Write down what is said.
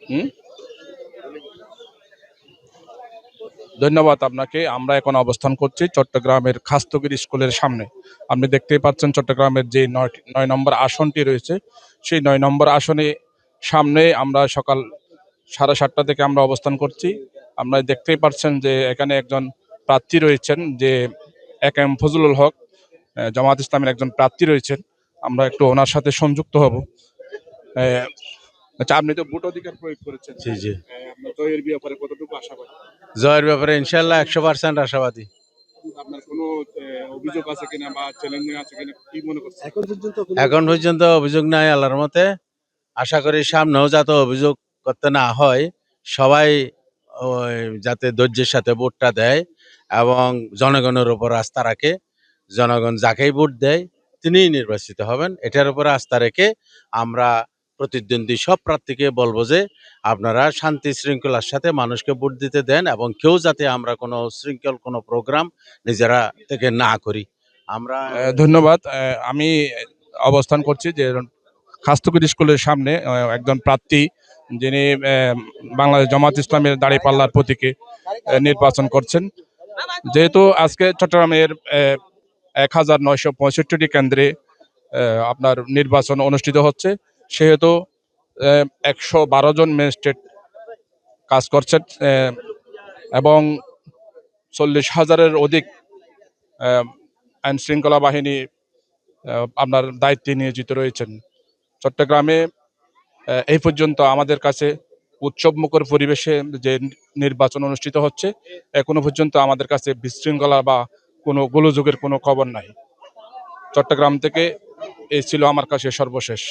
হুম, ধন্যবাদ আপনাকে। আমরা এখন অবস্থান করছি চট্টগ্রামের খাস্তগির স্কুলের সামনে। আপনি দেখতেই পাচ্ছেন চট্টগ্রামের যে ৯ নম্বর আসনটি রয়েছে, সেই ৯ নম্বর আসনে সামনে আমরা সকাল 7:30 থেকে আমরা অবস্থান করছি। আমরা দেখতেই পাচ্ছেন যে এখানে একজন প্রার্থী রয়েছেন, যে এম ফজলুল হক, জামায়াত ইসলামের একজন প্রার্থী রয়েছেন। আমরা একটু ওনার সাথে সংযুক্ত হব। আহ, আচ্ছা, আপনি তো ভোট অধিকার প্রয়োগ করেছেন। জি জি। আপনার জয়ের ব্যাপারে কতটুকু আশাবাদী? জয়ের ব্যাপারে ইনশাল্লাহ 100% আশাবাদী। আপনার কোনো অভিযোগ আছে কিনা বা চ্যালেঞ্জিং আছে কিনা, কি মনে করছেন? এখন পর্যন্ত অভিযোগ নাই আল্লাহর মতে। আশা করি সামনেও যাতে অভিযোগ করতে না হয়, সবাই ওই যাতে ধৈর্যের সাথে ভোটটা দেয় এবং জনগণের উপর আস্থা রাখে। জনগণ যাকেই ভোট দেয় তিনিই নির্বাচিত হবেন, এটার উপরে আস্থা রেখে আমরা প্রতিদ্বন্দ্বী সব প্রার্থীকে বলবো যে আপনারা শান্তি শৃঙ্খলার সাথে মানুষকে ভোট দিতে দেন এবং কেউ যাতে আমরা কোনো শৃঙ্খল কোনো প্রোগ্রাম নিজেরা থেকে না করি। আমরা ধন্যবাদ। আমি অবস্থান করছি যে খাস্তগির স্কুলের সামনে একজন প্রার্থী, যিনি বাংলাদেশ জামায়াত ইসলামের দাঁড়িপাল্লার প্রতীকে নির্বাচন করছেন। যেহেতু আজকে চট্টগ্রামের 1965টি কেন্দ্রে আপনার নির্বাচন অনুষ্ঠিত হচ্ছে, সেহেতু 112 জন ম্যাজিস্ট্রেট কাজ করছেন এবং 40,000-এর অধিক আইন শৃঙ্খলা বাহিনী আপনার দায়িত্বে নিয়োজিত রয়েছেন। চট্টগ্রামে এই পর্যন্ত আমাদের কাছে উৎসবমুখর পরিবেশে যে নির্বাচন অনুষ্ঠিত হচ্ছে, এখনো পর্যন্ত আমাদের কাছে বিশৃঙ্খলা বা কোনো গোলযোগের কোনো খবর নাই। চট্টগ্রাম থেকে এই ছিল আমার কাছে সর্বশেষ।